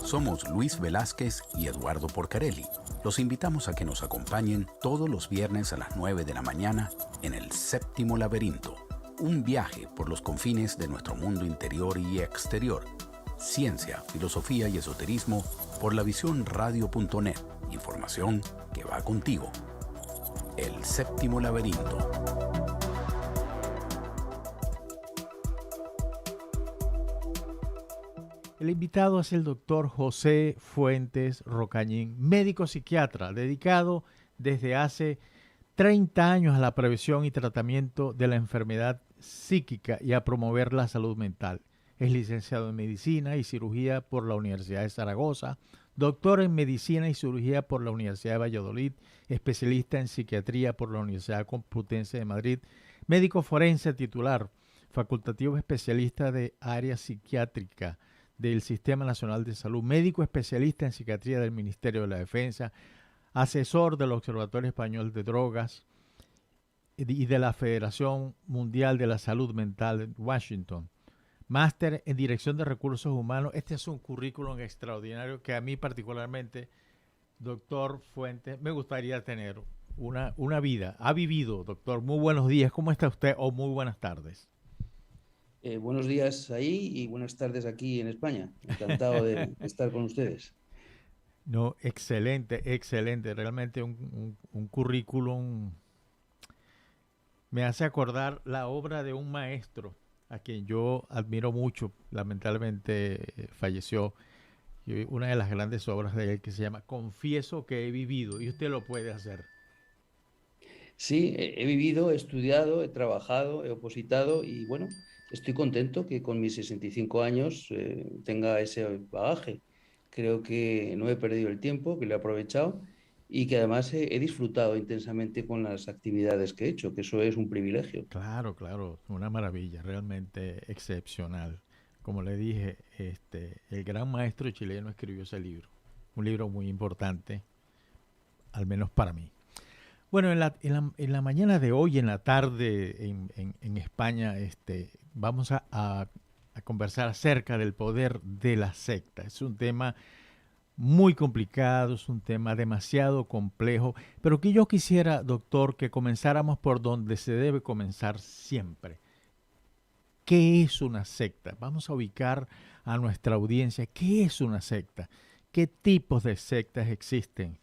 Somos Luis Velázquez y Eduardo Porcarelli. Los invitamos a que nos acompañen todos los viernes a las 9 de la mañana en El Séptimo Laberinto. Un viaje por los confines de nuestro mundo interior y exterior. Ciencia, filosofía y esoterismo por lavisiónradio.net. Información que va contigo. El Séptimo Laberinto. El invitado es el doctor José Fuentes Rocañín, médico psiquiatra, dedicado desde hace 30 años a la prevención y tratamiento de la enfermedad psíquica y a promover la salud mental. Es licenciado en Medicina y Cirugía por la Universidad de Zaragoza, doctor en Medicina y Cirugía por la Universidad de Valladolid, especialista en Psiquiatría por la Universidad Complutense de Madrid, médico forense titular, facultativo especialista de área psiquiátrica del Sistema Nacional de Salud, médico especialista en Psiquiatría del Ministerio de la Defensa, asesor del Observatorio Español de Drogas y de la Federación Mundial de la Salud Mental en Washington. Máster en Dirección de Recursos Humanos. Este es un currículum extraordinario que a mí particularmente, doctor Fuentes, me gustaría tener una vida. Ha vivido, doctor. Muy buenos días. ¿Cómo está usted? O muy buenas tardes. Buenos días ahí y buenas tardes aquí en España. Encantado de estar con ustedes. No, excelente, excelente. Realmente un currículum me hace acordar la obra de un maestro a quien yo admiro mucho. Lamentablemente falleció. Y una de las grandes obras de él que se llama Confieso que he vivido. Y usted lo puede hacer. Sí, he vivido, he estudiado, he trabajado, he opositado y bueno, estoy contento que con mis 65 años tenga ese bagaje. Creo que no he perdido el tiempo, que lo he aprovechado y que además he disfrutado intensamente con las actividades que he hecho, que eso es un privilegio. Claro, claro, una maravilla, realmente excepcional. Como le dije, el gran maestro chileno escribió ese libro, un libro muy importante, al menos para mí. Bueno, en la mañana de hoy, en la tarde en España, vamos a conversar acerca del poder de la secta. Es un tema muy complicado, es un tema demasiado complejo, pero que yo quisiera, doctor, que comenzáramos por donde se debe comenzar siempre. ¿Qué es una secta? Vamos a ubicar a nuestra audiencia. ¿Qué es una secta? ¿Qué tipos de sectas existen?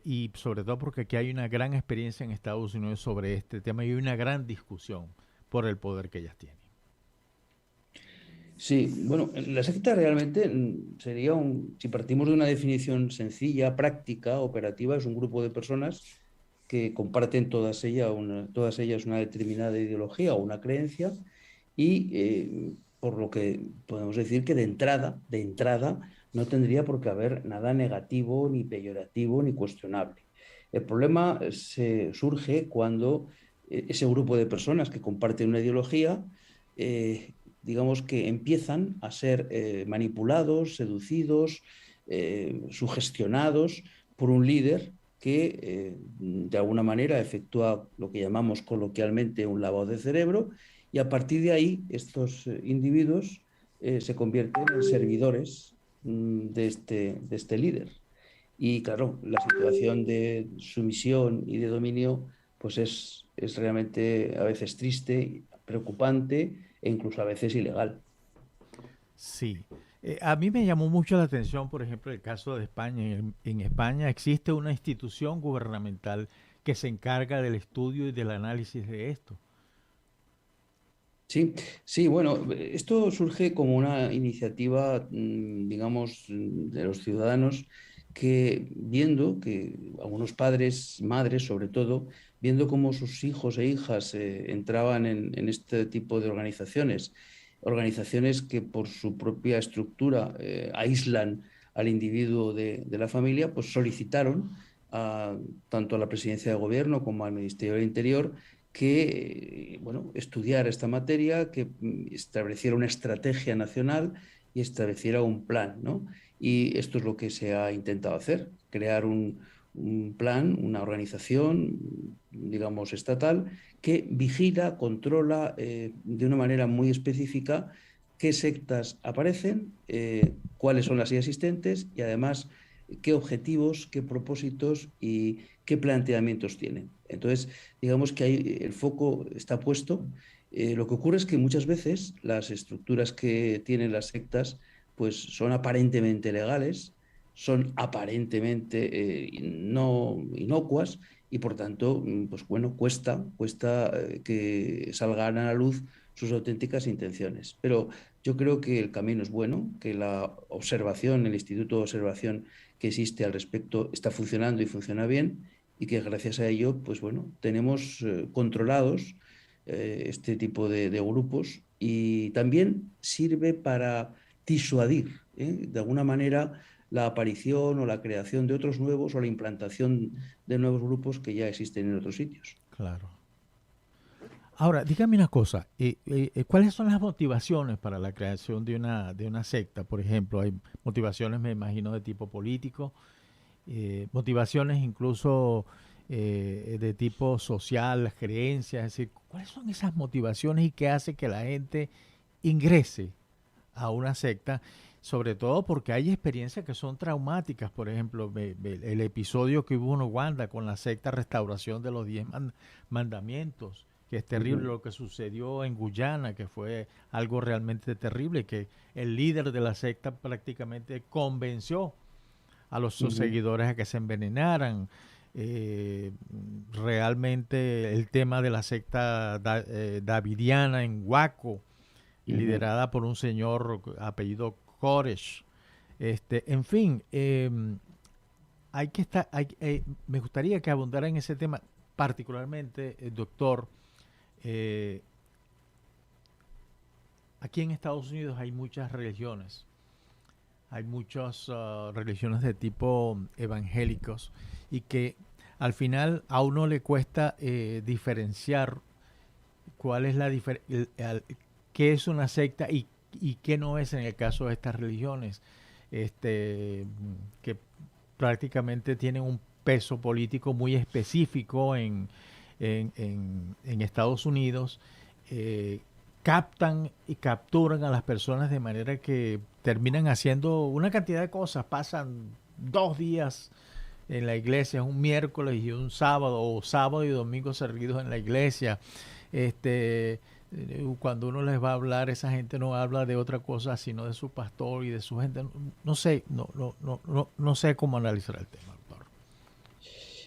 Y sobre todo porque aquí hay una gran experiencia en Estados Unidos sobre este tema y hay una gran discusión por el poder que ellas tienen. Sí, bueno, la secta realmente sería si partimos de una definición sencilla, práctica, operativa, es un grupo de personas que comparten todas ellas una determinada ideología o una creencia y por lo que podemos decir que de entrada, no tendría por qué haber nada negativo, ni peyorativo, ni cuestionable. El problema surge cuando ese grupo de personas que comparten una ideología digamos que empiezan a ser manipulados, seducidos, sugestionados por un líder que de alguna manera efectúa lo que llamamos coloquialmente un lavado de cerebro y a partir de ahí estos individuos se convierten en servidores de este líder. Y claro, la situación de sumisión y de dominio pues es realmente a veces triste, preocupante e incluso a veces ilegal. Sí. A mí me llamó mucho la atención, por ejemplo, el caso de España. En España existe una institución gubernamental que se encarga del estudio y del análisis de esto. Sí, sí, bueno, esto surge como una iniciativa, digamos, de los ciudadanos que viendo que algunos padres, madres sobre todo, viendo cómo sus hijos e hijas entraban en este tipo de organizaciones, organizaciones que por su propia estructura aíslan al individuo de la familia, pues solicitaron tanto a la Presidencia de Gobierno como al Ministerio del Interior que bueno, estudiara esta materia, que estableciera una estrategia nacional y estableciera un plan, ¿no? Y esto es lo que se ha intentado hacer, crear un plan, una organización, digamos, estatal, que vigila, controla de una manera muy específica qué sectas aparecen, cuáles son las ya existentes y además qué objetivos, qué propósitos y qué planteamientos tienen. Entonces, digamos que ahí el foco está puesto. Lo que ocurre es que muchas veces las estructuras que tienen las sectas pues son aparentemente legales, son aparentemente no inocuas y por tanto, pues bueno, cuesta que salgan a la luz sus auténticas intenciones. Pero yo creo que el camino es bueno, que la observación, el Instituto de Observación que existe al respecto está funcionando y funciona bien y que gracias a ello, pues bueno, tenemos controlados este tipo de grupos y también sirve para disuadir, de alguna manera, la aparición o la creación de otros nuevos o la implantación de nuevos grupos que ya existen en otros sitios. Claro. Ahora, dígame una cosa, ¿cuáles son las motivaciones para la creación de una secta? Por ejemplo, hay motivaciones, me imagino, de tipo político, motivaciones incluso de tipo social, las creencias, es decir, ¿cuáles son esas motivaciones y qué hace que la gente ingrese a una secta? Sobre todo porque hay experiencias que son traumáticas, por ejemplo, el episodio que hubo en Uganda con la secta Restauración de los Mandamientos, que es terrible Ujú, lo que sucedió en Guyana, que fue algo realmente terrible, que el líder de la secta prácticamente convenció a los sus ujú, seguidores a que se envenenaran. Eh, Realmente el tema de la secta davidiana en Waco, ujú. liderada por un señor apellido Koresh. En fin, hay que estar, me gustaría que abundara en ese tema, particularmente, doctor. eh, Aquí en Estados Unidos hay muchas religiones. Hay muchas religiones de tipo evangélicos y que al final a uno le cuesta diferenciar cuál es qué es una secta y qué no es en el caso de estas religiones, que prácticamente tienen un peso político muy específico en Estados Unidos. eh, Captan y capturan a las personas de manera que terminan haciendo una cantidad de cosas. Pasan 2 días en la iglesia, un miércoles y un sábado, o sábado y domingo seguidos en la iglesia. Cuando uno les va a hablar, esa gente no habla de otra cosa sino de su pastor y de su gente. No sé, no sé cómo analizar el tema, doctor.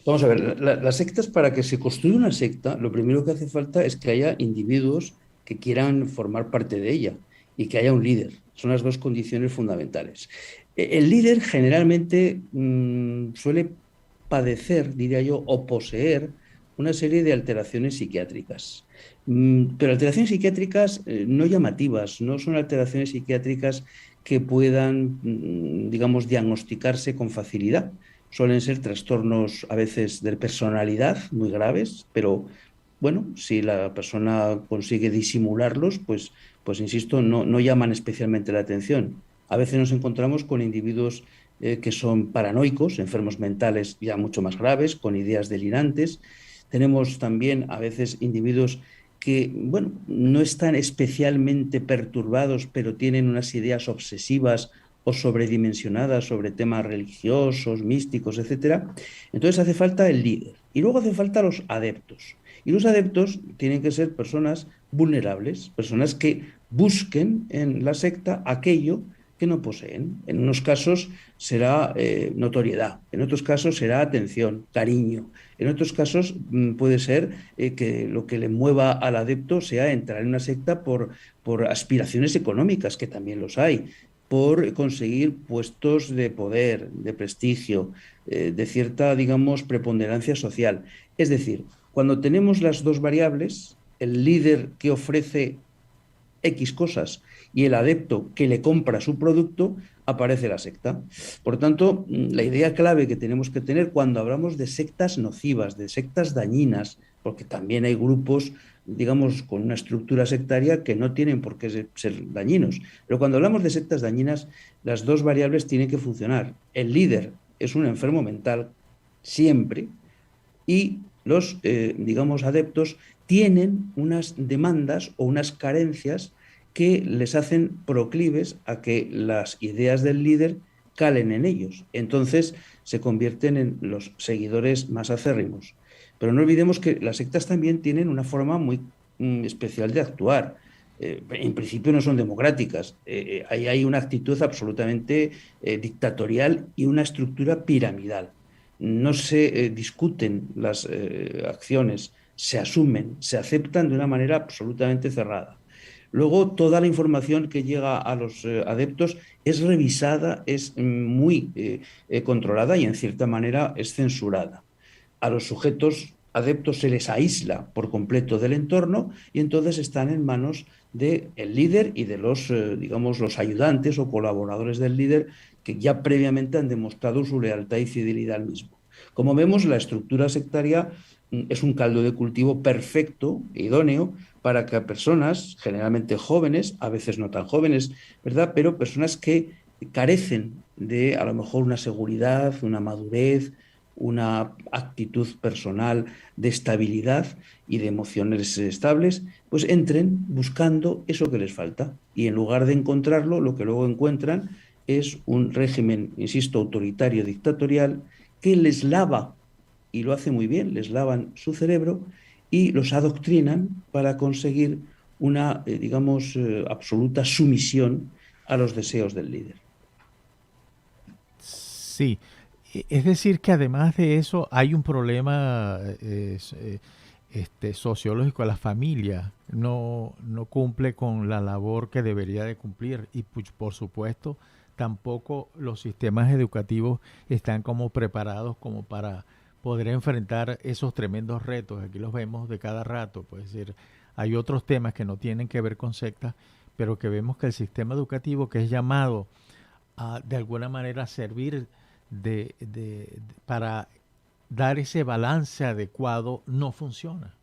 Vamos a ver, las sectas, para que se construya una secta, lo primero que hace falta es que haya individuos que quieran formar parte de ella y que haya un líder. Son las dos condiciones fundamentales. El líder generalmente suele padecer, diría yo, o poseer una serie de alteraciones psiquiátricas. Pero alteraciones psiquiátricas no llamativas, no son alteraciones psiquiátricas que puedan, digamos, diagnosticarse con facilidad. Suelen ser trastornos a veces de personalidad muy graves, pero bueno, si la persona consigue disimularlos, pues insisto, no llaman especialmente la atención. A veces nos encontramos con individuos que son paranoicos, enfermos mentales ya mucho más graves, con ideas delirantes. Tenemos también a veces individuos que, bueno, no están especialmente perturbados, pero tienen unas ideas obsesivas o sobredimensionadas sobre temas religiosos, místicos, etcétera. Entonces hace falta el líder y luego hace falta los adeptos. Y los adeptos tienen que ser personas vulnerables, personas que busquen en la secta aquello que no poseen. En unos casos será notoriedad, en otros casos será atención, cariño, en otros casos puede ser que lo que le mueva al adepto sea entrar en una secta por aspiraciones económicas, que también los hay, por conseguir puestos de poder, de prestigio, de cierta, digamos, preponderancia social. Es decir, cuando tenemos las dos variables, el líder que ofrece X cosas y el adepto que le compra su producto, aparece la secta. Por tanto, la idea clave que tenemos que tener cuando hablamos de sectas nocivas, de sectas dañinas, porque también hay grupos, digamos, con una estructura sectaria que no tienen por qué ser dañinos. Pero cuando hablamos de sectas dañinas, las dos variables tienen que funcionar. El líder es un enfermo mental siempre y los, digamos, adeptos tienen unas demandas o unas carencias que les hacen proclives a que las ideas del líder calen en ellos. Entonces se convierten en los seguidores más acérrimos. Pero no olvidemos que las sectas también tienen una forma muy especial de actuar. En principio no son democráticas. Ahí hay una actitud absolutamente dictatorial y una estructura piramidal. No se discuten las acciones, se asumen, se aceptan de una manera absolutamente cerrada. Luego, toda la información que llega a los adeptos es revisada, es muy controlada y en cierta manera es censurada. A los sujetos adeptos se les aísla por completo del entorno y entonces están en manos del líder y de los, digamos, los ayudantes o colaboradores del líder que ya previamente han demostrado su lealtad y fidelidad al mismo. Como vemos, la estructura sectaria es un caldo de cultivo perfecto e idóneo para que personas, generalmente jóvenes, a veces no tan jóvenes, ¿verdad? Pero personas que carecen de a lo mejor una seguridad, una madurez, una actitud personal de estabilidad y de emociones estables, pues entren buscando eso que les falta. Y en lugar de encontrarlo, lo que luego encuentran es un régimen, insisto, autoritario, dictatorial, que les lava, y lo hace muy bien, les lavan su cerebro y los adoctrinan para conseguir una, digamos, absoluta sumisión a los deseos del líder. Sí, es decir que además de eso hay un problema sociológico. La familia no cumple con la labor que debería de cumplir y por supuesto tampoco los sistemas educativos están como preparados como para poder enfrentar esos tremendos retos. Aquí los vemos de cada rato, pues es decir, hay otros temas que no tienen que ver con sectas, pero que vemos que el sistema educativo que es llamado a de alguna manera servir para dar ese balance adecuado no funciona.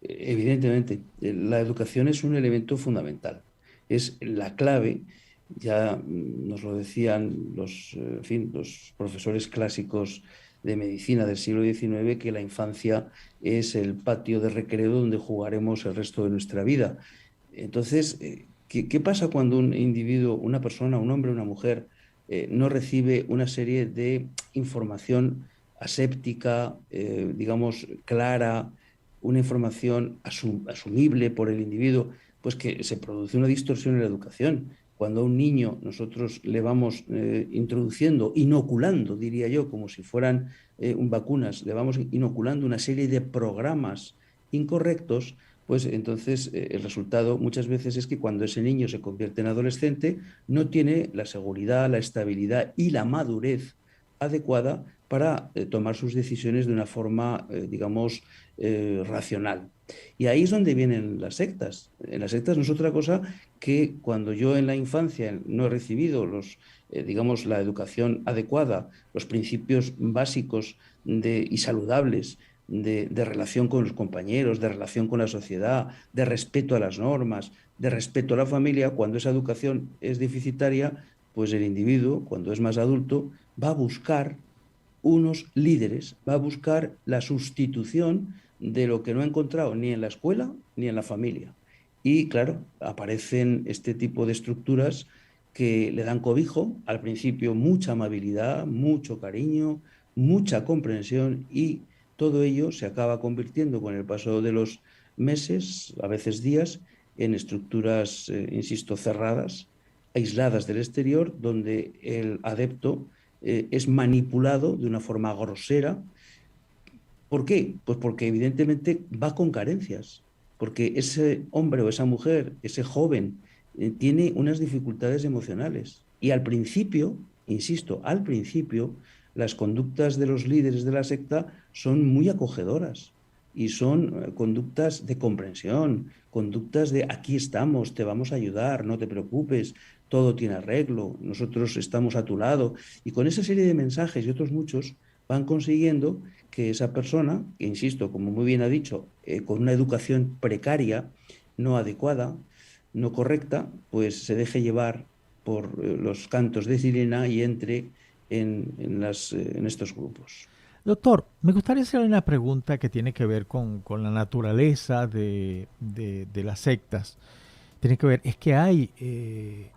Evidentemente, la educación es un elemento fundamental, es la clave, ya nos lo decían en fin, los profesores clásicos de medicina del siglo XIX, que la infancia es el patio de recreo donde jugaremos el resto de nuestra vida. Entonces, ¿qué pasa cuando un individuo, una persona, un hombre, una mujer, no recibe una serie de información aséptica, digamos, clara, una información asumible por el individuo? Pues que se produce una distorsión en la educación. Cuando a un niño nosotros le vamos introduciendo, inoculando, diría yo, como si fueran vacunas, le vamos inoculando una serie de programas incorrectos, pues entonces el resultado muchas veces es que cuando ese niño se convierte en adolescente no tiene la seguridad, la estabilidad y la madurez adecuada para tomar sus decisiones de una forma, digamos, racional. Y ahí es donde vienen las sectas. En las sectas no es otra cosa que cuando yo en la infancia no he recibido digamos, la educación adecuada, los principios básicos y saludables de relación con los compañeros, de relación con la sociedad, de respeto a las normas, de respeto a la familia. Cuando esa educación es deficitaria, pues el individuo, cuando es más adulto, va a buscar unos líderes, va a buscar la sustitución de lo que no ha encontrado ni en la escuela ni en la familia. Y claro, aparecen este tipo de estructuras que le dan cobijo, al principio mucha amabilidad, mucho cariño, mucha comprensión, y todo ello se acaba convirtiendo con el paso de los meses, a veces días, en estructuras, insisto, cerradas, aisladas del exterior, donde el adepto es manipulado de una forma grosera. ¿Por qué? Pues porque evidentemente va con carencias, porque ese hombre o esa mujer, ese joven, tiene unas dificultades emocionales. Y al principio, insisto, al principio, las conductas de los líderes de la secta son muy acogedoras y son conductas de comprensión, conductas de aquí estamos, te vamos a ayudar, no te preocupes, todo tiene arreglo, nosotros estamos a tu lado. Y con esa serie de mensajes y otros muchos van consiguiendo que esa persona, que insisto, como muy bien ha dicho, con una educación precaria, no adecuada, no correcta, pues se deje llevar por los cantos de sirena y entre en estos grupos. Doctor, me gustaría hacerle una pregunta que tiene que ver con la naturaleza de las sectas. tiene que ver, es que hay eh,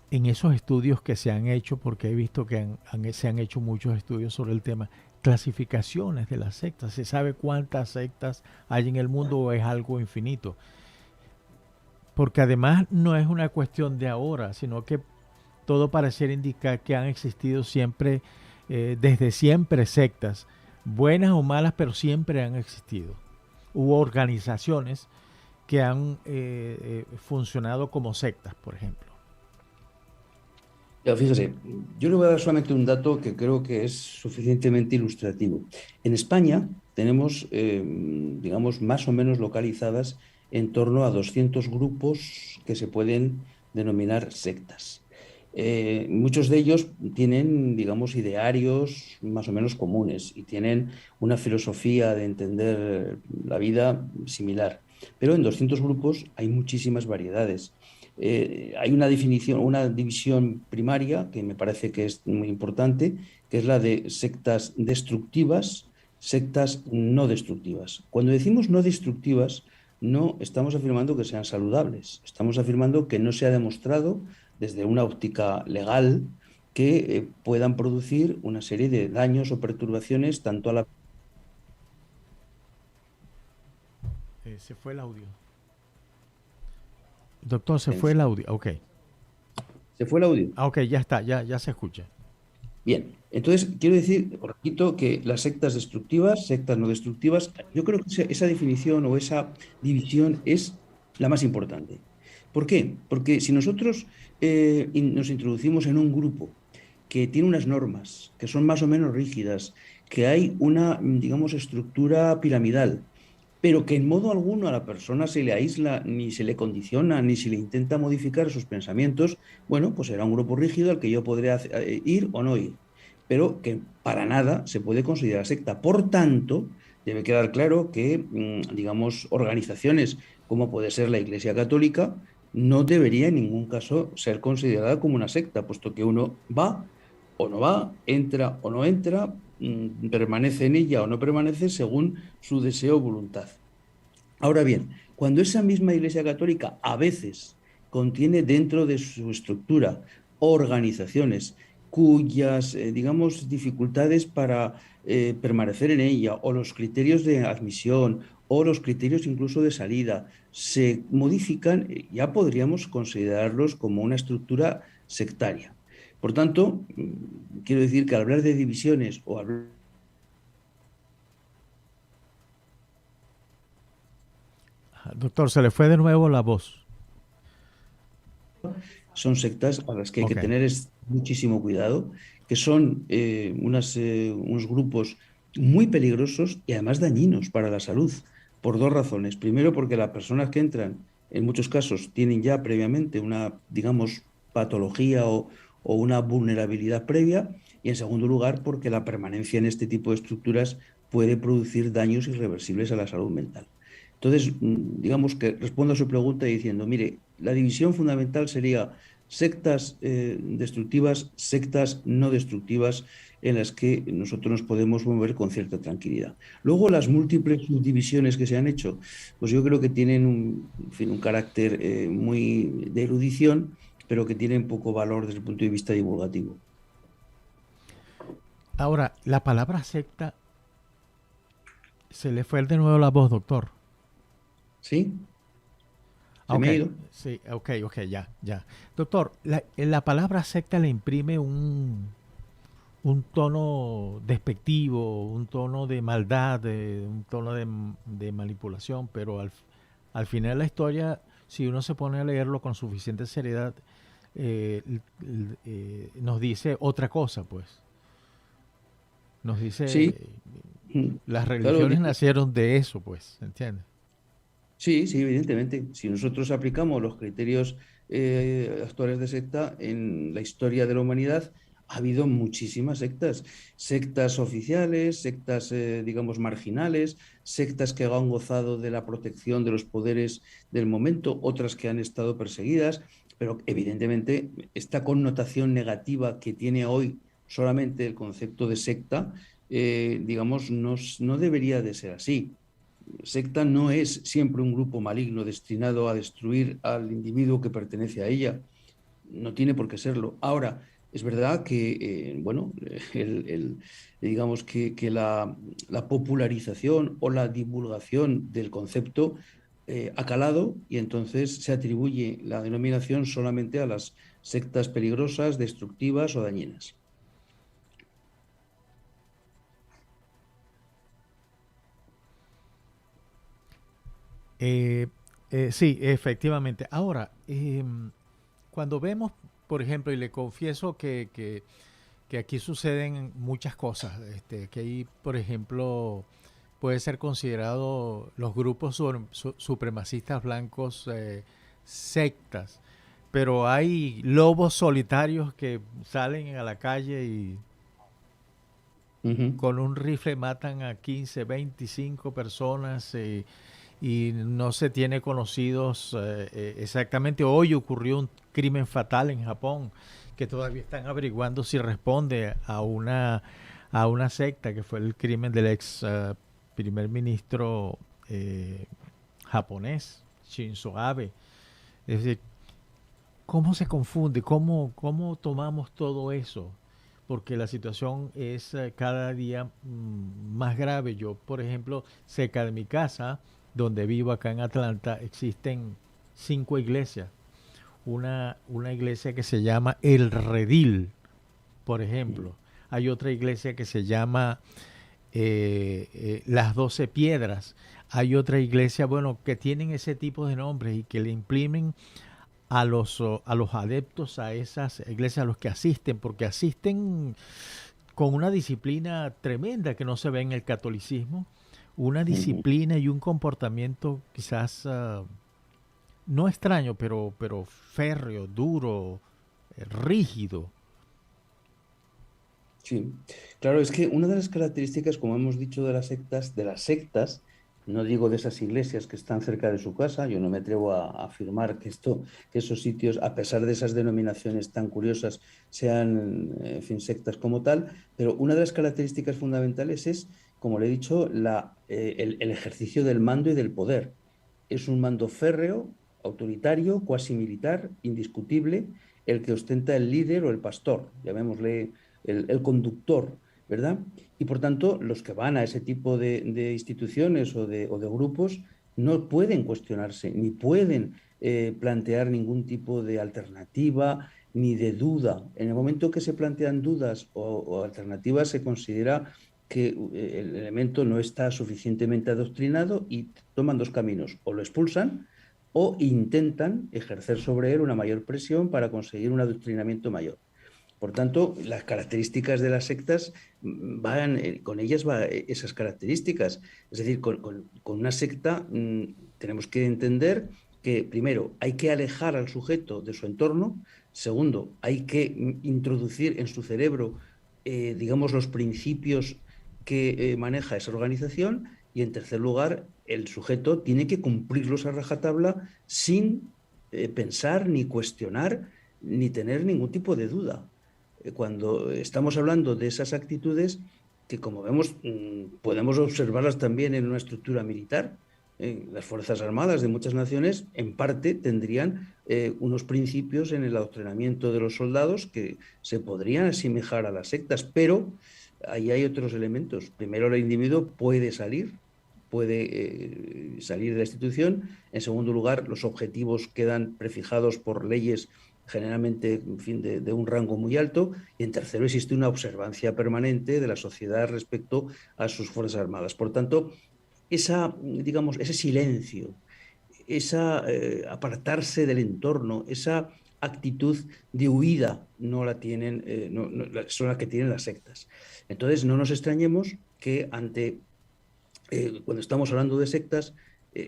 en esos estudios que se han hecho, porque he visto que se han hecho muchos estudios sobre el tema, clasificaciones de las sectas. ¿Se sabe cuántas sectas hay en el mundo o es algo infinito? Porque además no es una cuestión de ahora, sino que todo pareciera indicar que han existido siempre, desde siempre, sectas, buenas o malas, pero siempre han existido. Hubo organizaciones que han funcionado como sectas, por ejemplo. Ya, fíjese, yo le voy a dar solamente un dato que creo que es suficientemente ilustrativo. En España tenemos, digamos, más o menos localizadas en torno a 200 grupos que se pueden denominar sectas. Muchos de ellos tienen, digamos, idearios más o menos comunes y tienen una filosofía de entender la vida similar. Pero en 200 grupos hay muchísimas variedades. Hay una definición, una división primaria que me parece que es muy importante, que es la de sectas destructivas, sectas no destructivas. Cuando decimos no destructivas, no estamos afirmando que sean saludables, estamos afirmando que no se ha demostrado desde una óptica legal que puedan producir una serie de daños o perturbaciones tanto a la... Se fue el audio. Doctor, se fue el audio. Ok. ¿Se fue el audio? Ah, ok, ya está, ya se escucha. Bien, entonces quiero decir, repito, que las sectas destructivas, sectas no destructivas, yo creo que esa definición o esa división es la más importante. ¿Por qué? Porque si nosotros nos introducimos en un grupo que tiene unas normas que son más o menos rígidas, que hay una, digamos, estructura piramidal, pero que en modo alguno a la persona se le aísla, ni se le condiciona, ni se le intenta modificar sus pensamientos, bueno, pues será un grupo rígido al que yo podré ir o no ir, pero que para nada se puede considerar secta. Por tanto, debe quedar claro que, digamos, organizaciones como puede ser la Iglesia Católica, no debería en ningún caso ser considerada como una secta, puesto que uno va o no va, entra o no entra, permanece en ella o no permanece según su deseo o voluntad. Ahora bien, cuando esa misma Iglesia Católica a veces contiene dentro de su estructura organizaciones cuyas, digamos, dificultades para permanecer en ella o los criterios de admisión o los criterios incluso de salida se modifican, ya podríamos considerarlos como una estructura sectaria. Por tanto, quiero decir que al hablar de divisiones o hablar... Doctor, se le fue de nuevo la voz. Son sectas a las que hay que Ok. tener muchísimo cuidado, que son unos grupos muy peligrosos y además dañinos para la salud, por dos razones. Primero, porque las personas que entran, en muchos casos, tienen ya previamente una, digamos, patología o una vulnerabilidad previa. Y en segundo lugar, porque la permanencia en este tipo de estructuras puede producir daños irreversibles a la salud mental. Entonces, digamos que respondo a su pregunta diciendo, mire, la división fundamental sería sectas destructivas, sectas no destructivas, en las que nosotros nos podemos mover con cierta tranquilidad. Luego, las múltiples subdivisiones que se han hecho, pues yo creo que tienen en fin, un carácter muy de erudición, pero que tienen poco valor desde el punto de vista divulgativo. Ahora, la palabra secta, se le fue de nuevo la voz, doctor. ¿Sí? ¿Se Ok, me ha ido? sí, ok, ya. Doctor, la palabra secta le imprime un tono despectivo, un tono de maldad, un tono de manipulación, pero al final de la historia, si uno se pone a leerlo con suficiente seriedad, nos dice otra cosa, pues. Nos Sí, dice, las claro. religiones nacieron de eso, pues, ¿entiendes? Sí, sí, evidentemente. Si nosotros aplicamos los criterios actuales de secta en la historia de la humanidad, ha habido muchísimas sectas. Sectas oficiales, sectas, digamos, marginales, sectas que han gozado de la protección de los poderes del momento, otras que han estado perseguidas, pero evidentemente esta connotación negativa que tiene hoy solamente el concepto de secta, digamos, no debería de ser así. secta no es siempre un grupo maligno destinado a destruir al individuo que pertenece a ella. No tiene por qué serlo. Ahora, es verdad que, bueno, digamos que la popularización o la divulgación del concepto ha calado y entonces se atribuye la denominación solamente a las sectas peligrosas, destructivas o dañinas. Eh, sí, efectivamente. Ahora, cuando vemos, por ejemplo, y le confieso que aquí suceden muchas cosas, que ahí, por ejemplo, puede ser considerado los grupos supremacistas blancos sectas, pero hay lobos solitarios que salen a la calle y Ujú. con un rifle matan a 15, 25 personas y no se tiene conocidos exactamente. Hoy ocurrió un crimen fatal en Japón que todavía están averiguando si responde a una secta, que fue el crimen del ex primer ministro japonés, Shinzo Abe. Es decir, ¿cómo se confunde? ¿Cómo tomamos todo eso? Porque la situación es cada día más grave. Yo, por ejemplo, cerca de mi casa, donde vivo acá en Atlanta, existen 5 iglesias. Una iglesia que se llama El Redil, por ejemplo. Hay otra iglesia que se llama Las 12 Piedras. Hay otra iglesia, bueno, que tienen ese tipo de nombres y que le imprimen a los adeptos a esas iglesias, a los que asisten, porque asisten con una disciplina tremenda que no se ve en el catolicismo, una Ujú. disciplina y un comportamiento quizás no extraño, pero férreo, duro, rígido. Sí, claro, es que una de las características, como hemos dicho, de las sectas, no digo de esas iglesias que están cerca de su casa, yo no me atrevo a afirmar que que esos sitios, a pesar de esas denominaciones tan curiosas, sean, en fin, sectas como tal, pero una de las características fundamentales es, como le he dicho, el ejercicio del mando y del poder. Es un mando férreo, autoritario, cuasi militar, indiscutible, el que ostenta el líder o el pastor, llamémosle el conductor, ¿verdad? Y por tanto, los que van a ese tipo de instituciones o de grupos no pueden cuestionarse, ni pueden plantear ningún tipo de alternativa ni de duda. En el momento que se plantean dudas o alternativas, se considera que el elemento no está suficientemente adoctrinado y toman dos caminos: o lo expulsan o intentan ejercer sobre él una mayor presión para conseguir un adoctrinamiento mayor. Por tanto, las características de las sectas van, con ellas va esas características. Es decir, con una secta tenemos que entender que, primero, hay que alejar al sujeto de su entorno. Segundo, hay que introducir en su cerebro, digamos, los principios que maneja esa organización. Y, en tercer lugar, el sujeto tiene que cumplirlos a rajatabla sin pensar, ni cuestionar, ni tener ningún tipo de duda. Cuando estamos hablando de esas actitudes, que como vemos podemos observarlas también en una estructura militar. Las Fuerzas Armadas de muchas naciones en parte tendrían unos principios en el adoctrinamiento de los soldados que se podrían asemejar a las sectas, pero ahí hay otros elementos. Primero, el individuo puede salir de la institución. En segundo lugar, los objetivos quedan prefijados por leyes generalmente, en fin, de un rango muy alto. Y en tercero, existe una observancia permanente de la sociedad respecto a sus Fuerzas Armadas. Por tanto, digamos, ese silencio, apartarse del entorno, esa actitud de huida, no la tienen, son las que tienen las sectas. Entonces, no nos extrañemos que cuando estamos hablando de sectas,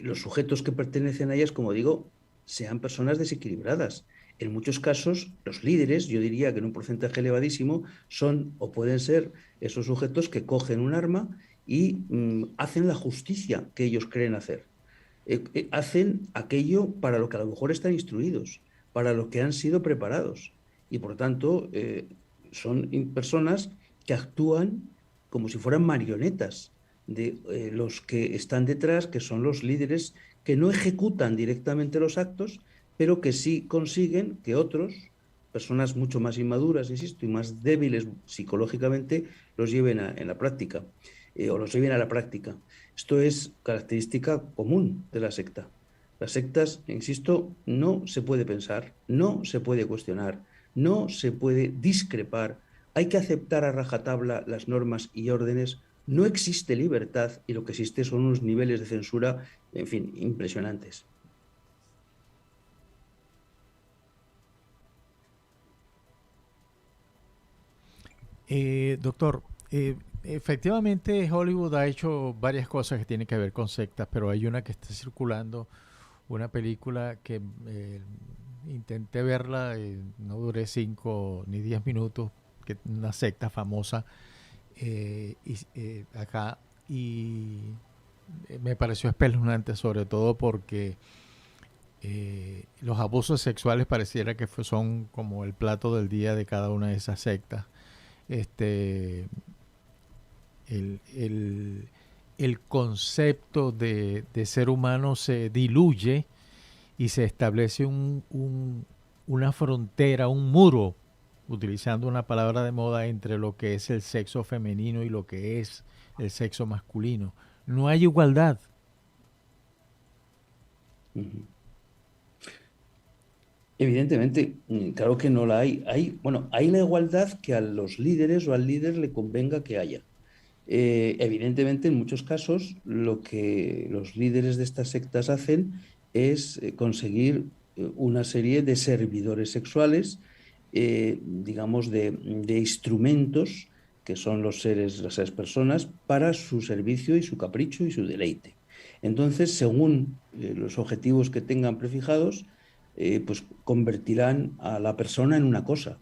los sujetos que pertenecen a ellas, como digo, sean personas desequilibradas. En muchos casos, los líderes, yo diría que en un porcentaje elevadísimo, son o pueden ser esos sujetos que cogen un arma y hacen la justicia que ellos creen hacer. Hacen aquello para lo que a lo mejor están instruidos, para lo que han sido preparados. Y por tanto, son personas que actúan como si fueran marionetas de los que están detrás, que son los líderes que no ejecutan directamente los actos, pero que sí consiguen que otros, personas mucho más inmaduras, insisto, y más débiles psicológicamente, los lleven en la práctica, o los lleven a la práctica. Esto es característica común de la secta. Las sectas, insisto, no se puede pensar, no se puede cuestionar, no se puede discrepar, hay que aceptar a rajatabla las normas y órdenes, no existe libertad y lo que existe son unos niveles de censura, en fin, impresionantes. Doctor, efectivamente Hollywood ha hecho varias cosas que tienen que ver con sectas, pero hay una que está circulando, una película que intenté verla, no duré 5 ni 10 minutos, que una secta famosa acá, y me pareció espeluznante, sobre todo porque los abusos sexuales pareciera que son como el plato del día de cada una de esas sectas. Este, el, el, el concepto de ser humano se diluye y se establece una frontera, un muro, utilizando una palabra de moda, entre lo que es el sexo femenino y lo que es el sexo masculino. No hay igualdad. Evidentemente, claro que no la hay. Bueno, hay la igualdad que a los líderes o al líder le convenga que haya. Evidentemente, en muchos casos, lo que los líderes de estas sectas hacen es conseguir una serie de servidores sexuales, digamos, de instrumentos que son las seres personas para su servicio y su capricho y su deleite. Entonces, según los objetivos que tengan prefijados, pues convertirán a la persona en una cosa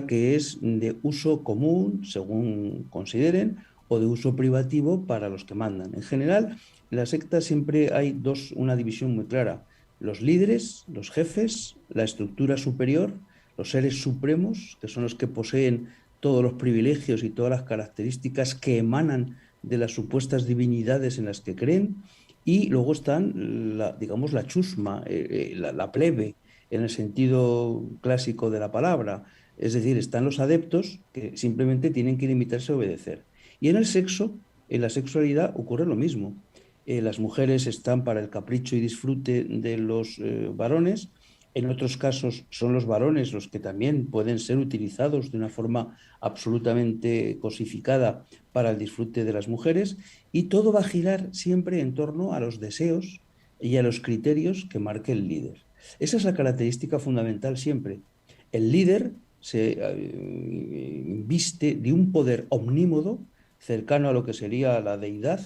que es de uso común, según consideren, o de uso privativo para los que mandan. En general, en la secta siempre hay una división muy clara. Los líderes, los jefes, la estructura superior, los seres supremos, que son los que poseen todos los privilegios y todas las características que emanan de las supuestas divinidades en las que creen, y luego están, digamos, la chusma, la plebe, en el sentido clásico de la palabra, es decir, están los adeptos que simplemente tienen que limitarse a obedecer. Y en el sexo, en la sexualidad, ocurre lo mismo. Las mujeres están para el capricho y disfrute de los varones. En otros casos son los varones los que también pueden ser utilizados de una forma absolutamente cosificada para el disfrute de las mujeres. Y todo va a girar siempre en torno a los deseos y a los criterios que marque el líder. Esa es la característica fundamental siempre. El líder se viste de un poder omnímodo cercano a lo que sería la deidad.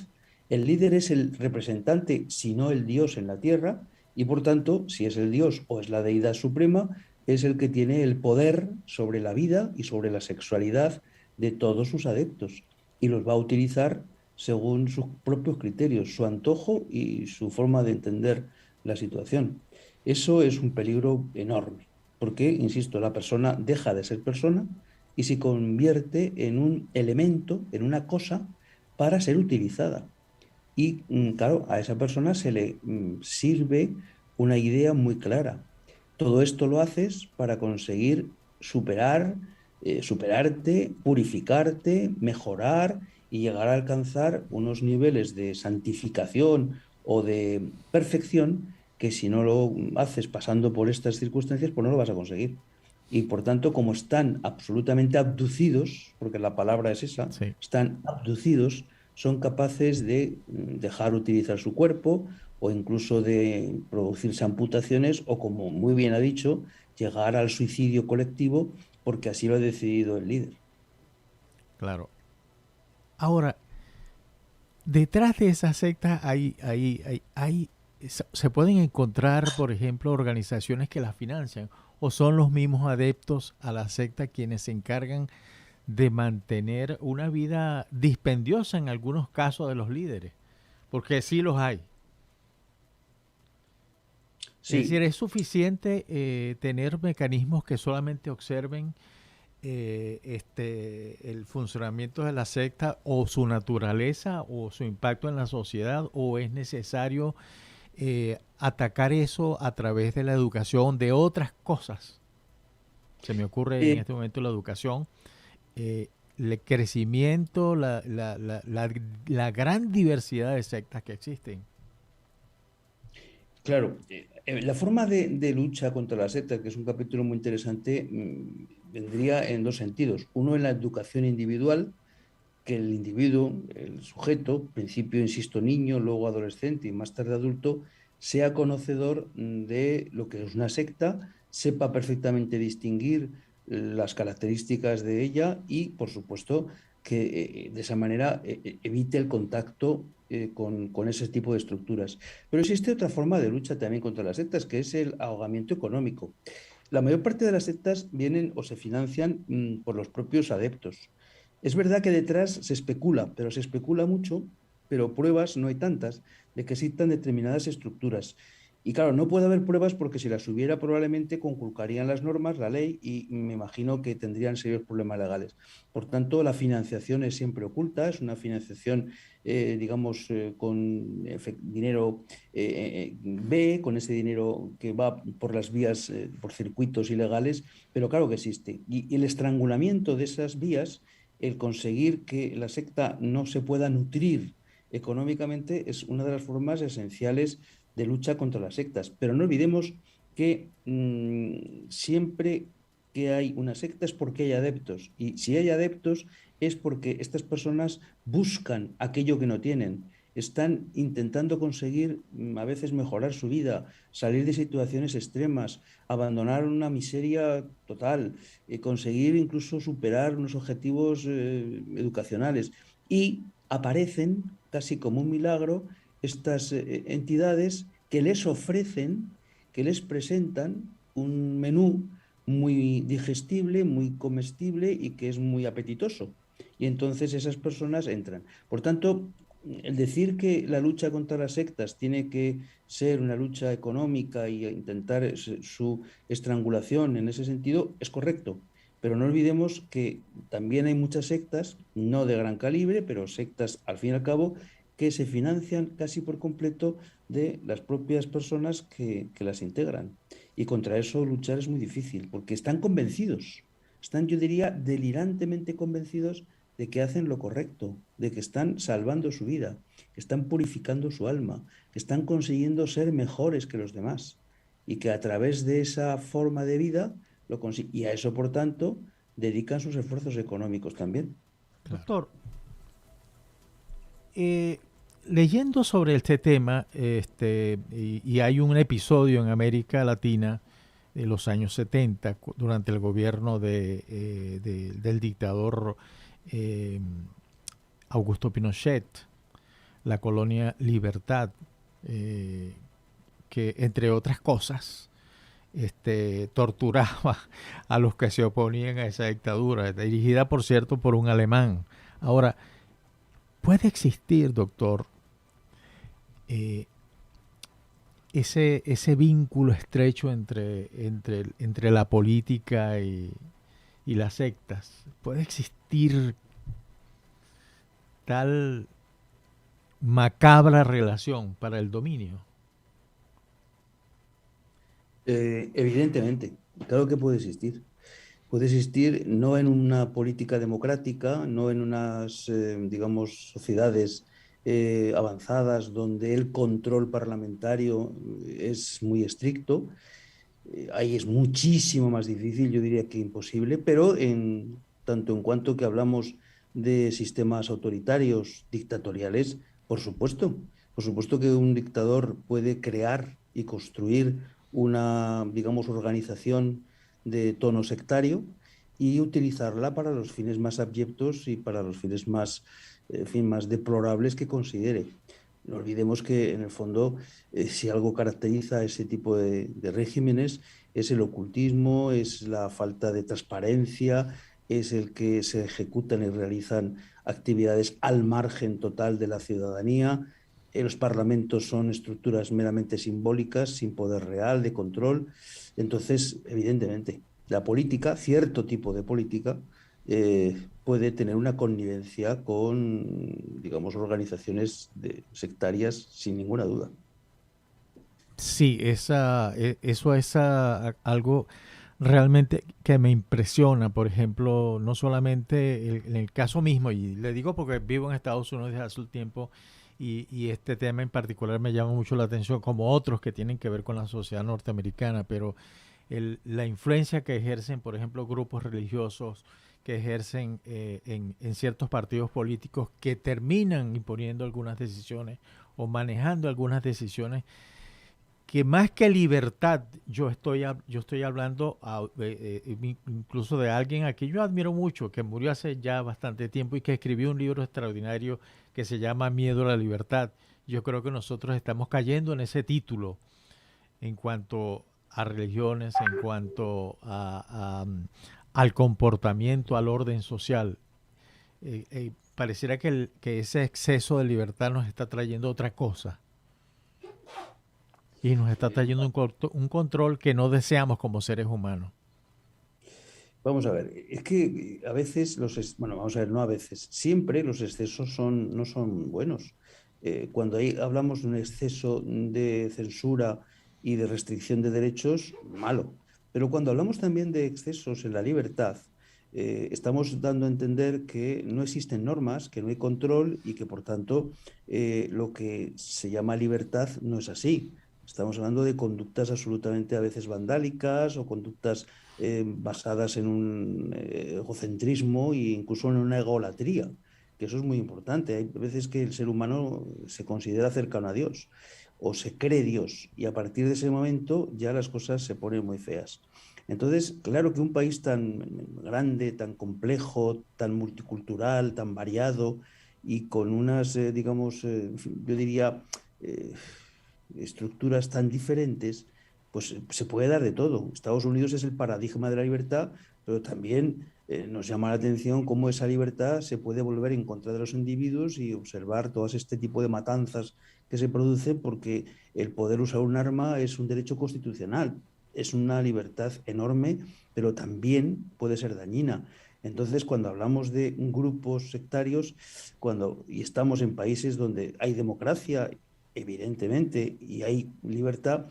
El líder es el representante, si no el dios en la tierra, y por tanto, si es el dios o es la deidad suprema, es el que tiene el poder sobre la vida y sobre la sexualidad de todos sus adeptos, y los va a utilizar según sus propios criterios, su antojo y su forma de entender la situación. Eso es un peligro enorme, porque, insisto, la persona deja de ser persona y se convierte en un elemento, en una cosa, para ser utilizada. Y claro, a esa persona se le sirve una idea muy clara. Todo esto lo haces para conseguir superarte, purificarte, mejorar y llegar a alcanzar unos niveles de santificación o de perfección que, si no lo haces pasando por estas circunstancias, pues no lo vas a conseguir. Y por tanto, como están absolutamente abducidos, porque la palabra es esa, Sí. están abducidos, son capaces de dejar utilizar su cuerpo o incluso de producirse amputaciones o, como muy bien ha dicho, llegar al suicidio colectivo porque así lo ha decidido el líder. Claro. Ahora, detrás de esas sectas se pueden encontrar, por ejemplo, organizaciones que las financian, o son los mismos adeptos a la secta quienes se encargan de mantener una vida dispendiosa en algunos casos de los líderes, porque sí los hay. Es Sí, decir, es suficiente tener mecanismos que solamente observen el funcionamiento de la secta o su naturaleza o su impacto en la sociedad, o es necesario atacar eso a través de la educación, de otras cosas? Se me ocurre en Eh, este momento la educación, eh, el crecimiento, la gran diversidad de sectas que existen. Claro, la forma de lucha contra la secta, que es un capítulo muy interesante, vendría en dos sentidos. Uno, en la educación individual, que el individuo, el sujeto, principio, insisto, niño, luego adolescente y más tarde adulto, sea conocedor de lo que es una secta, sepa perfectamente distinguir las características de ella y, por supuesto, que de esa manera evite el contacto con ese tipo de estructuras. Pero existe otra forma de lucha también contra las sectas, que es el ahogamiento económico. La mayor parte de las sectas vienen o se financian por los propios adeptos. Es verdad que detrás se especula, pero se especula mucho, pero pruebas no hay tantas de que existan determinadas estructuras. Y claro, no puede haber pruebas porque si las hubiera probablemente conculcarían las normas, la ley, y me imagino que tendrían serios problemas legales. Por tanto, la financiación es siempre oculta, es una financiación, digamos, con dinero B, con ese dinero que va por las vías, por circuitos ilegales, pero claro que existe. Y el estrangulamiento de esas vías, el conseguir que la secta no se pueda nutrir económicamente, es una de las formas esenciales de lucha contra las sectas. Pero no olvidemos que siempre que hay una secta es porque hay adeptos. Y si hay adeptos es porque estas personas buscan aquello que no tienen. Están intentando conseguir a veces mejorar su vida, salir de situaciones extremas, abandonar una miseria total, conseguir incluso superar unos objetivos educacionales. Y aparecen, casi como un milagro, estas entidades que les ofrecen, que les presentan un menú muy digestible, muy comestible y que es muy apetitoso. Y entonces esas personas entran. Por tanto, el decir que la lucha contra las sectas tiene que ser una lucha económica y intentar su estrangulación en ese sentido es correcto. Pero no olvidemos que también hay muchas sectas, no de gran calibre, pero sectas al fin y al cabo, que se financian casi por completo de las propias personas que las integran. Y contra eso luchar es muy difícil, porque están convencidos, están, yo diría, delirantemente convencidos de que hacen lo correcto, de que están salvando su vida, que están purificando su alma, que están consiguiendo ser mejores que los demás y que a través de esa forma de vida lo consiguen. Y a eso, por tanto, dedican sus esfuerzos económicos también. Claro. Doctor, leyendo sobre este tema, y hay un episodio en América Latina de los años 70, durante el gobierno del dictador eh, Augusto Pinochet, la colonia Libertad, eh, que entre otras cosas torturaba a los que se oponían a esa dictadura, dirigida por cierto por un alemán. Ahora, ¿puede existir, doctor, eh, ese vínculo estrecho entre la política y las sectas? ¿Puede existir tal macabra relación para el dominio? Evidentemente, claro que puede existir. Puede existir no en una política democrática, no en unas, digamos, sociedades avanzadas donde el control parlamentario es muy estricto. Ahí es muchísimo más difícil, yo diría que imposible, pero en tanto en cuanto que hablamos de sistemas autoritarios, dictatoriales, por supuesto que un dictador puede crear y construir una, digamos, organización de tono sectario y utilizarla para los fines más abyectos y para los fines más, en fin, más deplorables que considere. No olvidemos que, en el fondo, si algo caracteriza a ese tipo de regímenes es el ocultismo, es la falta de transparencia, es el que se ejecutan y realizan actividades al margen total de la ciudadanía. Los parlamentos son estructuras meramente simbólicas, sin poder real de control. Entonces, evidentemente. la política, cierto tipo de política, puede tener una connivencia con, digamos, organizaciones sectarias sin ninguna duda. Sí, eso es algo realmente que me impresiona. Por ejemplo, no solamente en el caso mismo, y le digo porque vivo en Estados Unidos desde hace un tiempo, y este tema en particular me llama mucho la atención, como otros que tienen que ver con la sociedad norteamericana, pero la influencia que ejercen, por ejemplo, grupos religiosos que ejercen en ciertos partidos políticos que terminan imponiendo algunas decisiones o manejando algunas decisiones que más que libertad, yo estoy hablando incluso de alguien a quien yo admiro mucho, que murió hace ya bastante tiempo y que escribió un libro extraordinario que se llama Miedo a la Libertad. Yo creo que nosotros estamos cayendo en ese título en cuanto a religiones, en cuanto al comportamiento, al orden social. Pareciera que ese exceso de libertad nos está trayendo otra cosa y nos está trayendo un control que no deseamos como seres humanos. Vamos a ver, es que a veces bueno, vamos a ver, no a veces, siempre los excesos no son buenos. Cuando hablamos de un exceso de censura y de restricción de derechos, malo. Pero cuando hablamos también de excesos en la libertad, estamos dando a entender que no existen normas, que no hay control y que por tanto lo que se llama libertad no es así. Estamos hablando de conductas absolutamente a veces vandálicas o conductas basadas en un egocentrismo e incluso en una egolatría, que eso es muy importante. Hay veces que el ser humano se considera cercano a Dios o se cree Dios y a partir de ese momento ya las cosas se ponen muy feas. Entonces, claro que un país tan grande, tan complejo, tan multicultural, tan variado y con unas, digamos, yo diría, eh, estructuras tan diferentes, pues se puede dar de todo. Estados Unidos es el paradigma de la libertad, pero también nos llama la atención cómo esa libertad se puede volver en contra de los individuos y observar todo este tipo de matanzas que se producen porque el poder usar un arma es un derecho constitucional, es una libertad enorme, pero también puede ser dañina. Entonces, cuando hablamos de grupos sectarios, y estamos en países donde hay democracia, evidentemente, y hay libertad,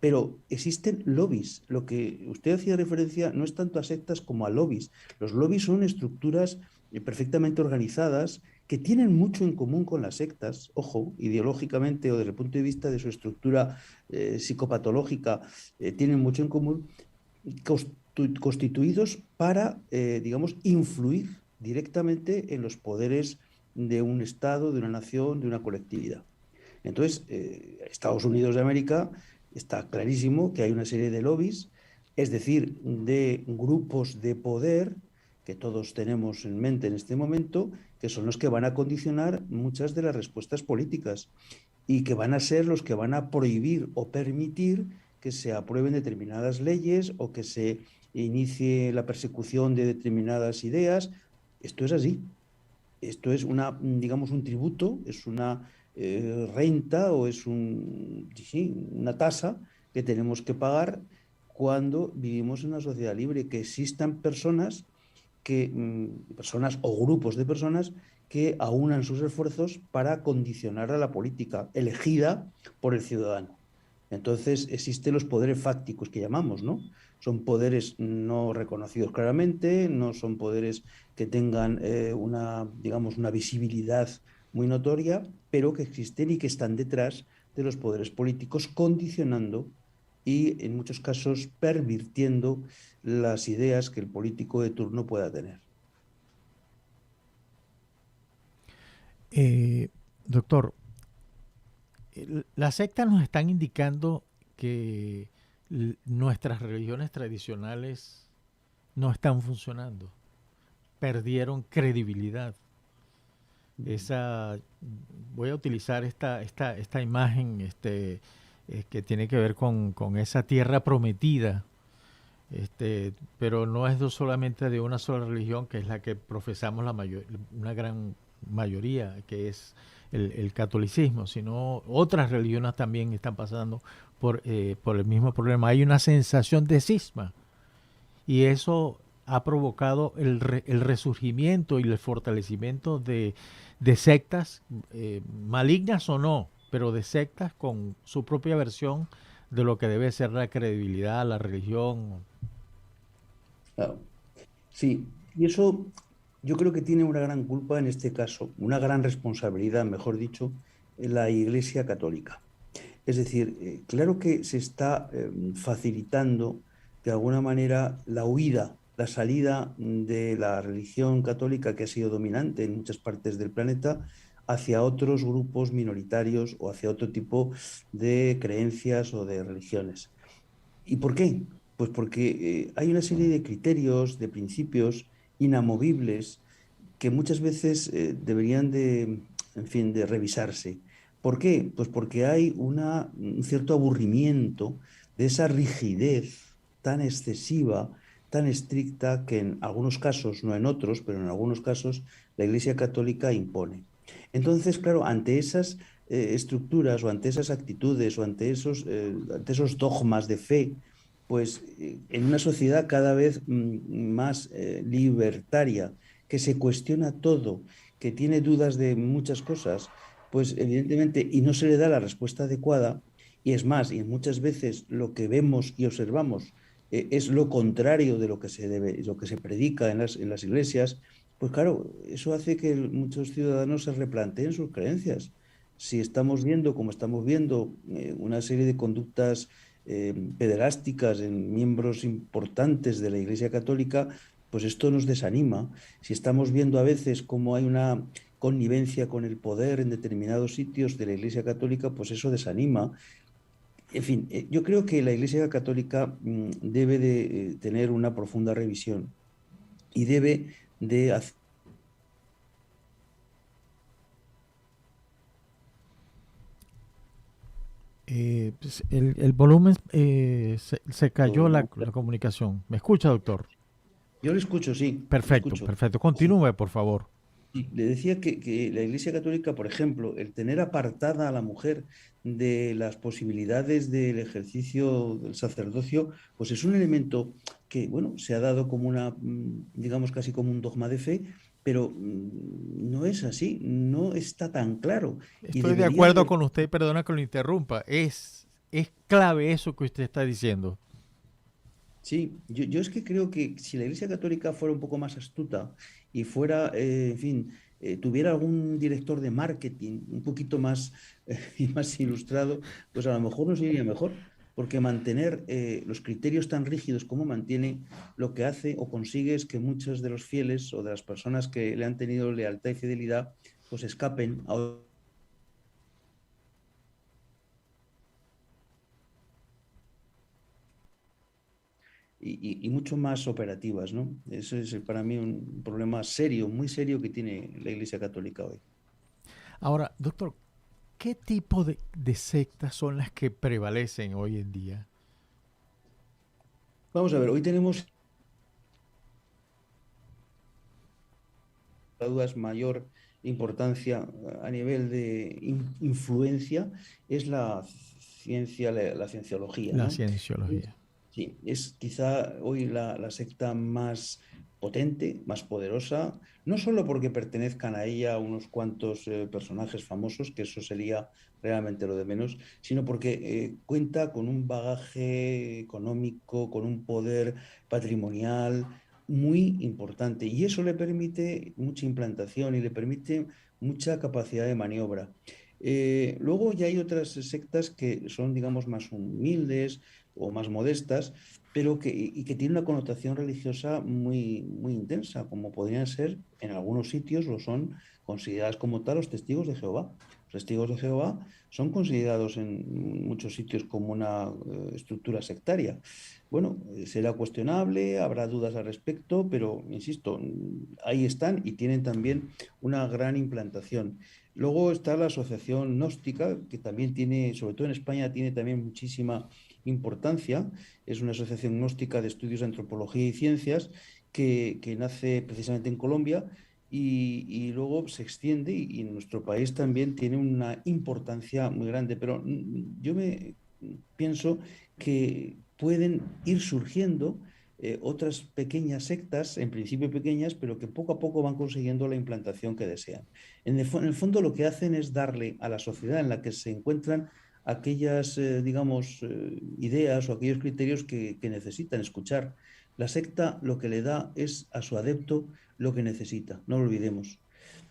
pero existen lobbies. Lo que usted hacía referencia no es tanto a sectas como a lobbies. Los lobbies son estructuras perfectamente organizadas que tienen mucho en común con las sectas, ojo, ideológicamente o desde el punto de vista de su estructura psicopatológica, tienen mucho en común, constituidos para, digamos, influir directamente en los poderes de un Estado, de una nación, de una colectividad. Entonces, Estados Unidos de América está clarísimo que hay una serie de lobbies, es decir, de grupos de poder que todos tenemos en mente en este momento, que son los que van a condicionar muchas de las respuestas políticas y que van a ser los que van a prohibir o permitir que se aprueben determinadas leyes o que se inicie la persecución de determinadas ideas. Esto es así. Esto es digamos, un tributo, es una renta o es una tasa que tenemos que pagar cuando vivimos en una sociedad libre, que existan personas o grupos de personas que aunan sus esfuerzos para condicionar a la política elegida por el ciudadano. Entonces existen los poderes fácticos que llamamos, ¿no? Son poderes no reconocidos claramente, no son poderes que tengan digamos, una visibilidad muy notoria, pero que existen y que están detrás de los poderes políticos, condicionando y en muchos casos pervirtiendo las ideas que el político de turno pueda tener. Doctor, las sectas nos están indicando que nuestras religiones tradicionales no están funcionando, perdieron credibilidad. Voy a utilizar esta imagen que tiene que ver con esa tierra prometida, pero no es solamente de una sola religión, que es la que profesamos una gran mayoría, que es el catolicismo, sino otras religiones también están pasando por el mismo problema. Hay una sensación de cisma y eso ha provocado el resurgimiento y el fortalecimiento de sectas, malignas o no, pero de sectas con su propia versión de lo que debe ser la credibilidad, la religión. Claro. Sí, y eso yo creo que tiene una gran culpa en este caso, una gran responsabilidad, mejor dicho, en la Iglesia Católica. Es decir, claro que se está facilitando de alguna manera la huida, la salida de la religión católica que ha sido dominante en muchas partes del planeta hacia otros grupos minoritarios o hacia otro tipo de creencias o de religiones. ¿Y por qué? Pues porque hay una serie de criterios, de principios inamovibles que muchas veces deberían de, en fin, de revisarse. ¿Por qué? Pues porque hay un cierto aburrimiento de esa rigidez tan excesiva, tan estricta, que en algunos casos, no en otros, pero en algunos casos, la Iglesia Católica impone. Entonces, claro, ante esas estructuras o ante esas actitudes o ante esos dogmas de fe, pues en una sociedad cada vez más libertaria, que se cuestiona todo, que tiene dudas de muchas cosas, pues evidentemente, y no se le da la respuesta adecuada, y es más, y muchas veces lo que vemos y observamos es lo contrario de lo que se debe, lo que se predica en las iglesias, pues claro, eso hace que muchos ciudadanos se replanteen sus creencias. Si estamos viendo, como estamos viendo, una serie de conductas pederásticas en miembros importantes de la Iglesia Católica, pues esto nos desanima. Si estamos viendo a veces cómo hay una connivencia con el poder en determinados sitios de la Iglesia Católica, pues eso desanima. En fin, yo creo que la Iglesia Católica debe de tener una profunda revisión y debe de hacer. Pues, el volumen se cayó la comunicación. ¿Me escucha, doctor? Yo le escucho, sí, le Perfecto, escucho. perfecto. Continúe, por favor. Sí, le decía que la Iglesia Católica, por ejemplo, el tener apartada a la mujer de las posibilidades del ejercicio del sacerdocio, pues es un elemento que, bueno, se ha dado como una, digamos, casi como un dogma de fe, pero no es así, no está tan claro y Estoy de debería acuerdo de. con usted, perdona que lo interrumpa. Es clave eso que usted está diciendo. Sí, yo es que creo que si la Iglesia Católica fuera un poco más astuta y fuera, en fin, tuviera algún director de marketing un poquito más, y más ilustrado, pues a lo mejor nos iría mejor, porque mantener los criterios tan rígidos como mantiene, lo que hace o consigue es que muchos de los fieles o de las personas que le han tenido lealtad y fidelidad, pues escapen a y mucho más operativas, ¿no? Eso es para mí un problema serio, muy serio que tiene la Iglesia Católica hoy. Ahora, doctor, ¿qué tipo de sectas son las que prevalecen hoy en día? Vamos a ver, hoy tenemos dudas mayor importancia a nivel de influencia es la ciencia, la cienciología, La ¿no? cienciología. Sí, es quizá hoy la secta más potente, más poderosa, no solo porque pertenezcan a ella unos cuantos personajes famosos, que eso sería realmente lo de menos, sino porque cuenta con un bagaje económico, con un poder patrimonial muy importante. Y eso le permite mucha implantación y le permite mucha capacidad de maniobra. Luego ya hay otras sectas que son, digamos, más humildes o más modestas, pero que tienen una connotación religiosa muy, muy intensa, como podrían ser, en algunos sitios lo son consideradas como tal los testigos de Jehová. Los testigos de Jehová son considerados en muchos sitios como una estructura sectaria. Bueno, será cuestionable, habrá dudas al respecto, pero insisto, ahí están y tienen también una gran implantación. Luego está la Asociación Gnóstica, que también tiene, sobre todo en España, tiene también muchísima importancia. Es una asociación gnóstica de estudios de antropología y ciencias que nace precisamente en Colombia y luego se extiende y en nuestro país también tiene una importancia muy grande. Pero yo me pienso que pueden ir surgiendo otras pequeñas sectas, en principio pequeñas, pero que poco a poco van consiguiendo la implantación que desean. En el fondo lo que hacen es darle a la sociedad en la que se encuentran aquellas, digamos, ideas o aquellos criterios que necesitan escuchar. La secta lo que le da es a su adepto lo que necesita, no lo olvidemos.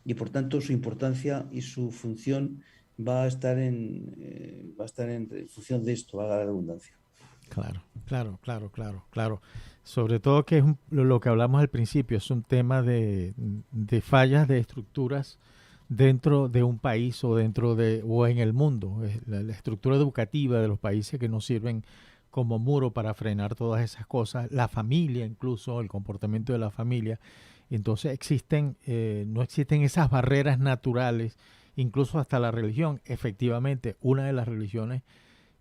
Y por tanto su importancia y su función va a estar en función de esto, valga la redundancia. Claro. Sobre todo que es lo que hablamos al principio, es un tema de fallas de estructuras dentro de un país o o en el mundo. Es la estructura educativa de los países que nos sirven como muro para frenar todas esas cosas, la familia incluso, el comportamiento de la familia. Entonces no existen esas barreras naturales, incluso hasta la religión. Efectivamente, una de las religiones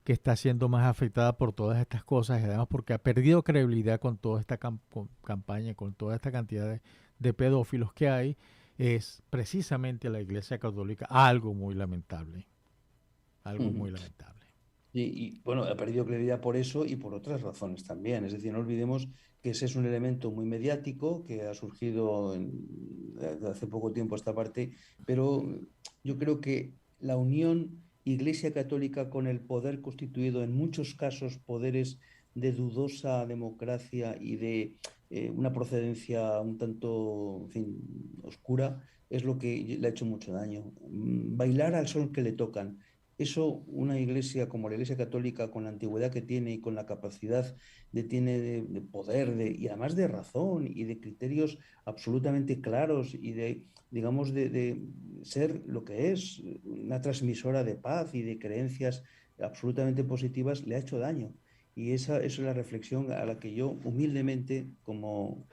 que está siendo más afectada por todas estas cosas, y además porque ha perdido credibilidad con toda esta campaña, con toda esta cantidad de pedófilos que hay, es precisamente la Iglesia Católica. Algo muy lamentable. Muy lamentable. Y bueno, ha perdido credibilidad por eso y por otras razones también. Es decir, no olvidemos que ese es un elemento muy mediático que ha surgido hace poco tiempo esta parte, pero yo creo que la unión Iglesia Católica con el poder constituido en muchos casos poderes de dudosa democracia y de una procedencia un tanto, en fin, oscura, es lo que le ha hecho mucho daño. Bailar al sol que le tocan. Eso, una iglesia como la Iglesia Católica, con la antigüedad que tiene y con la capacidad de poder y además de razón y de criterios absolutamente claros y digamos, de ser lo que es una transmisora de paz y de creencias absolutamente positivas, le ha hecho daño. Y esa es la reflexión a la que yo humildemente, como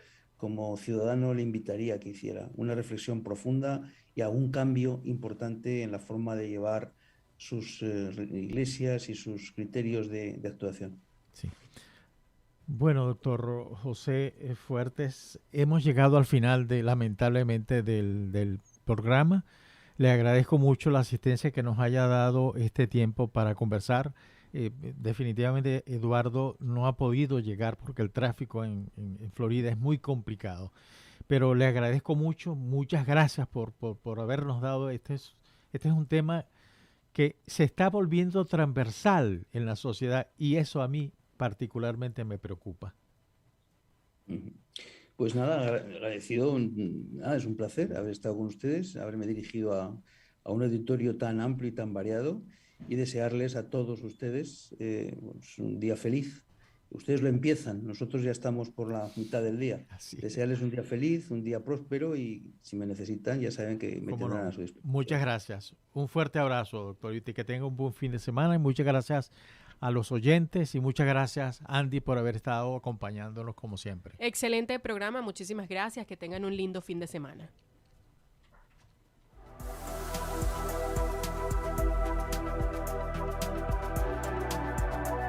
ciudadano, le invitaría a que hiciera una reflexión profunda y a un cambio importante en la forma de llevar sus iglesias y sus criterios de actuación. Sí. Bueno, doctor José Fuertes, hemos llegado al final lamentablemente del programa. Le agradezco mucho la asistencia que nos haya dado este tiempo para conversar. Definitivamente Eduardo no ha podido llegar porque el tráfico en Florida es muy complicado. Pero le agradezco mucho, muchas gracias por habernos dado. Este es un tema que se está volviendo transversal en la sociedad y eso a mí particularmente me preocupa. Pues nada, agradecido, nada, es un placer haber estado con ustedes, haberme dirigido a un auditorio tan amplio y tan variado y desearles a todos ustedes pues un día feliz. Ustedes lo empiezan, nosotros ya estamos por la mitad del día. Desearles un día feliz, un día próspero y si me necesitan ya saben que me tendrán a su disposición. Muchas gracias. Un fuerte abrazo, doctor, y que tenga un buen fin de semana y muchas gracias a los oyentes y muchas gracias, Andy, por haber estado acompañándonos como siempre. Excelente programa, muchísimas gracias, que tengan un lindo fin de semana.